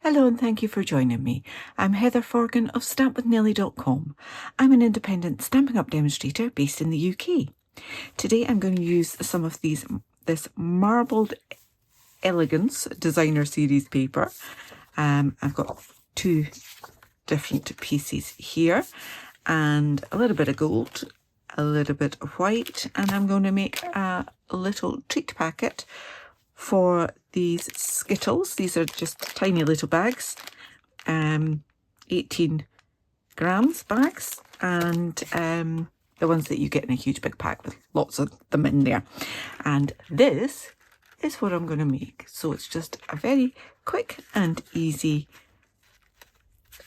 Hello and thank you for joining me. I'm Heather Forgan of StampWithNellie.com. I'm an independent Stampin' Up demonstrator based in the UK. Today I'm going to use some of this Marbled Elegance designer series paper. I've got two different pieces here and a little bit of gold, a little bit of white, and I'm going to make a little treat packet for these Skittles. These are just tiny little bags, 18 grams bags, and the ones that you get in a huge big pack with lots of them in there. And this is what I'm going to make. So it's just a very quick and easy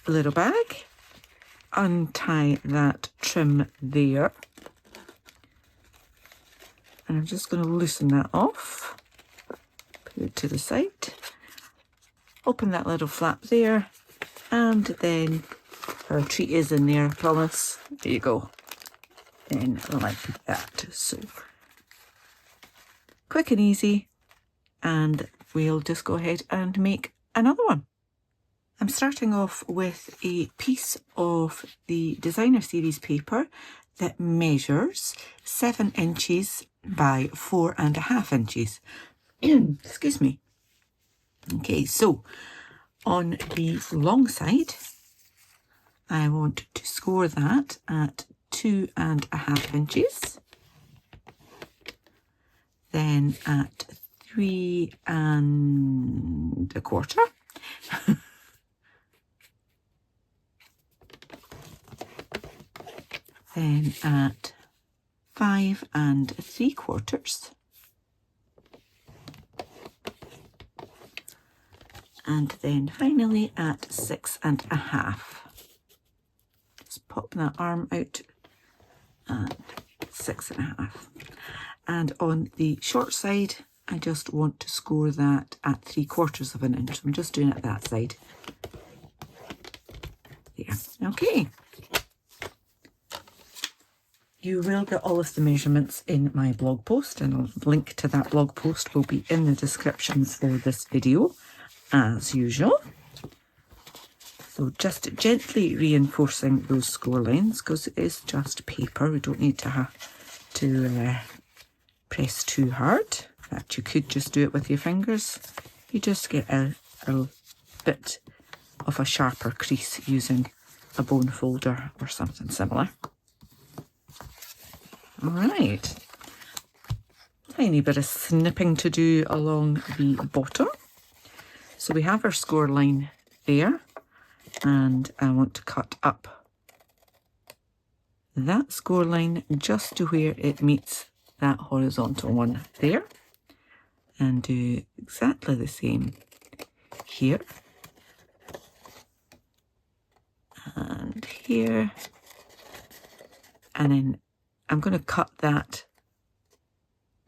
little bag. Untie that trim there, and I'm just going to loosen that off. Put it to the side, open that little flap there, and then our treat is in there, I promise. There you go. Then like that. So quick and easy, and we'll just go ahead and make another one. I'm starting off with a piece of the designer series paper that measures 7 inches by 4.5 inches. Excuse me. Okay, so on the long side, I want to score that at 2.5 inches, then at 3.25, then at 5.75, and then finally at 6.5. Just pop that arm out and 6.5. And on the short side, I just want to score that at 3/4 of an inch. I'm just doing it that side. There. Okay. You will get all of the measurements in my blog post, and a link to that blog post will be in the description for this video, as usual. So just gently reinforcing those score lines, because it is just paper. We don't need to have to press too hard. In fact, you could just do it with your fingers. You just get a bit of a sharper crease using a bone folder or something similar. All right. Tiny bit of snipping to do along the bottom. So we have our score line there, and I want to cut up that score line just to where it meets that horizontal one there, and do exactly the same here and here, and then I'm going to cut that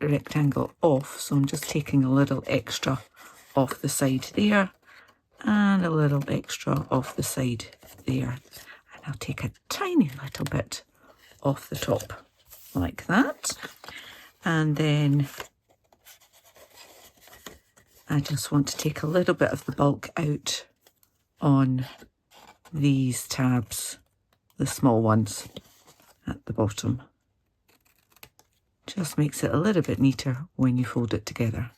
rectangle off, so I'm just taking a little extra off the side there and a little extra off the side there, and I'll take a tiny little bit off the top like that, and then I just want to take a little bit of the bulk out on these tabs, the small ones at the bottom. Just makes it a little bit neater when you fold it together.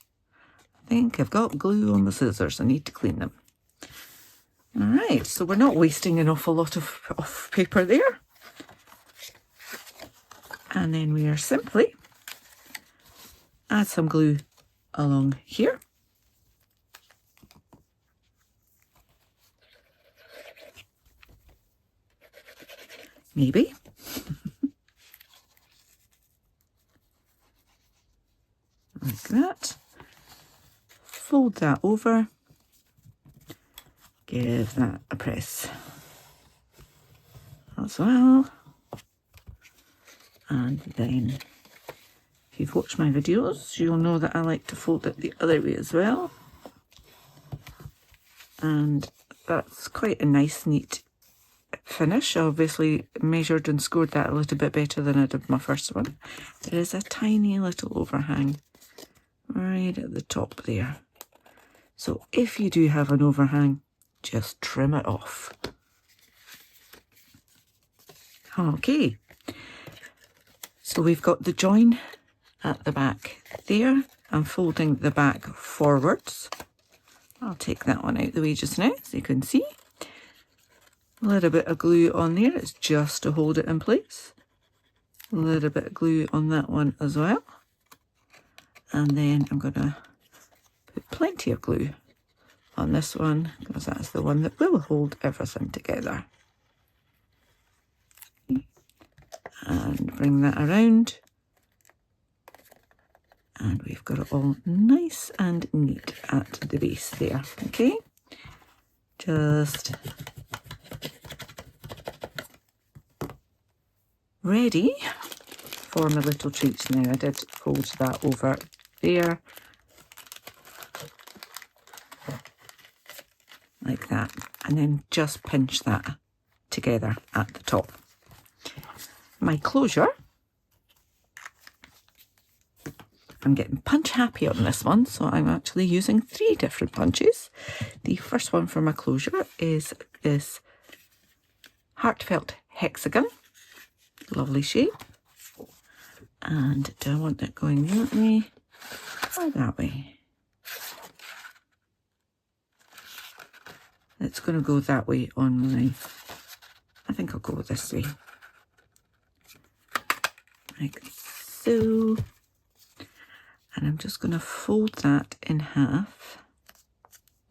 I think I've got glue on the scissors. I need to clean them. All right, so we're not wasting an awful lot of paper there. And then we are simply add some glue along here. Maybe. Like that. Fold that over. Give that a press as well. And then, if you've watched my videos, you'll know that I like to fold it the other way as well. And that's quite a nice, neat finish. I obviously measured and scored that a little bit better than I did my first one. There is a tiny little overhang right at the top there. So if you do have an overhang, just trim it off. Okay, so we've got the join at the back there. I'm folding the back forwards. I'll take that one out of the way just now so you can see. A little bit of glue on there, it's just to hold it in place. A little bit of glue on that one as well. And then I'm going to put plenty of glue on this one because that's the one that will hold everything together. And bring that around. And we've got it all nice and neat at the base there, okay? Just ready for my little treats now. I did fold that over there, like that, and then just pinch that together at the top. My closure, I'm getting punch happy on this one, so I'm actually using 3 different punches. The first one for my closure is this heartfelt hexagon, lovely shape. And do I want it going that way or that way? It's going to go that way on my, I think I'll go this way. Like so. And I'm just going to fold that in half.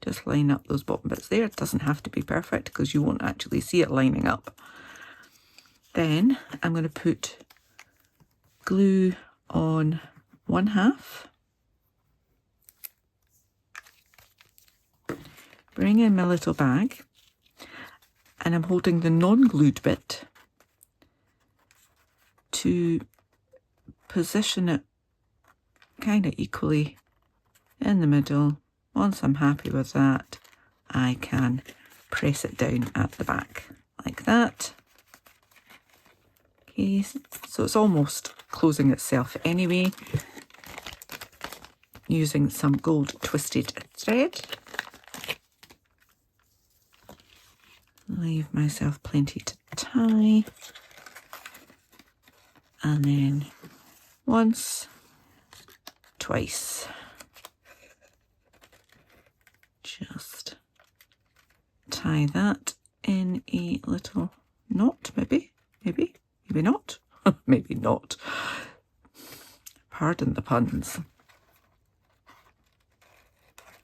Just line up those bottom bits there. It doesn't have to be perfect because you won't actually see it lining up. Then I'm going to put glue on one half. Bring in my little bag. And I'm holding the non-glued bit to position it kind of equally in the middle. Once I'm happy with that, I can press it down at the back like that. Okay, so it's almost closing itself anyway. Using some gold twisted thread. Leave myself plenty to tie. And then once, twice. Just tie that in a little knot, maybe not, maybe not. Pardon the puns.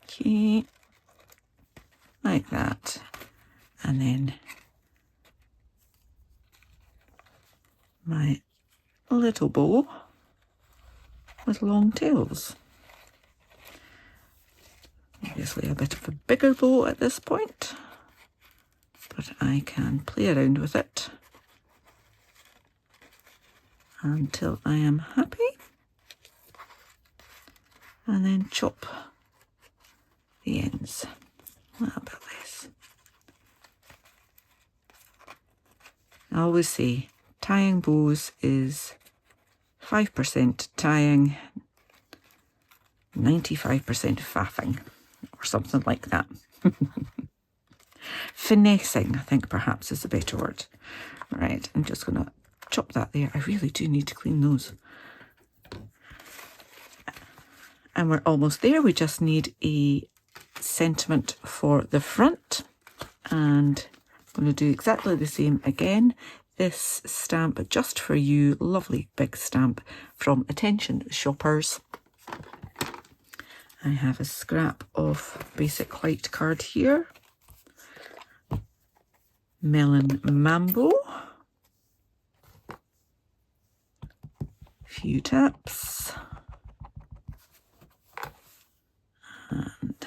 Okay, like that. And then my little bow with long tails. Obviously a bit of a bigger bow at this point, but I can play around with it until I am happy, and then chop the ends a little bit less. I always say tying bows is 5% tying, 95% faffing, or something like that. Finessing, I think perhaps is a better word. Right, I'm just going to chop that there. I really do need to clean those. And we're almost there. We just need a sentiment for the front. And I'm going to do exactly the same again. This stamp, just for you, lovely big stamp from Attention Shoppers. I have a scrap of basic white card here. Melon Mambo. Few taps. And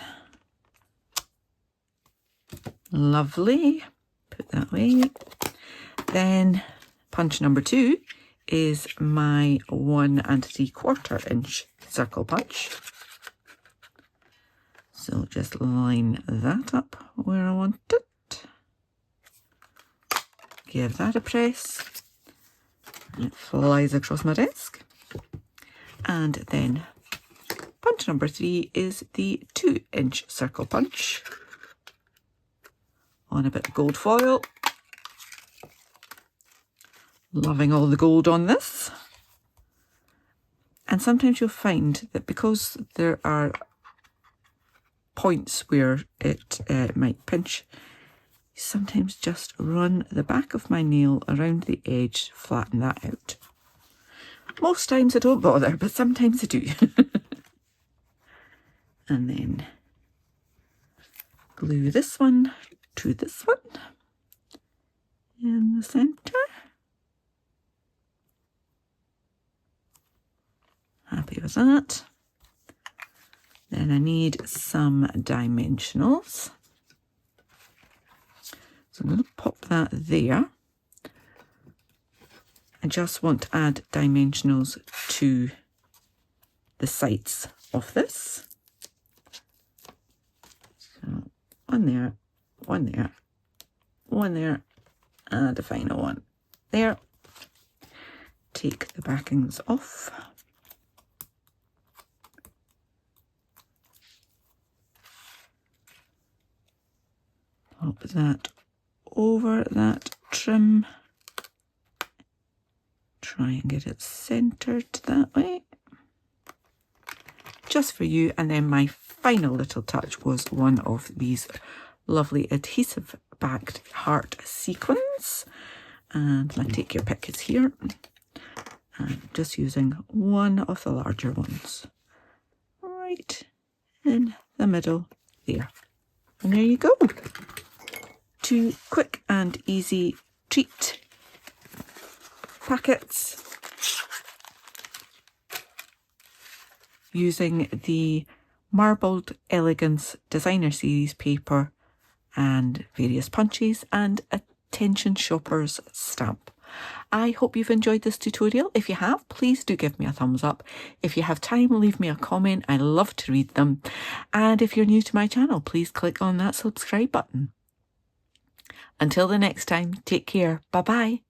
lovely. Put that away. Then punch number 2 is my 1 3/4 inch circle punch. So just line that up where I want it. Give that a press. And it flies across my desk. And then punch number 3 is the 2 inch circle punch. on a bit of gold foil. Loving all the gold on this. And sometimes you'll find that because there are points where it might pinch, you sometimes just run the back of my nail around the edge, flatten that out. Most times I don't bother, but sometimes I do. And then glue this one to this one in the centre. Happy with that. Then I need some dimensionals. So I'm going to pop that there. I just want to add dimensionals to the sides of this. So one there, one there, one there, and the final one there. Take the backings off. Pop that over that trim. Try and get it centered that way. Just for you. And then my final little touch was one of these lovely adhesive backed heart sequins. And I take your pick is here. And just using one of the larger ones. Right in the middle there. And there you go. 2 quick and easy treat packets using the Marbled Elegance Designer Series paper and various punches and Attention Shoppers stamp. I hope you've enjoyed this tutorial. If you have, please do give me a thumbs up. If you have time, leave me a comment. I love to read them. And if you're new to my channel, please click on that subscribe button. Until the next time, take care. Bye-bye.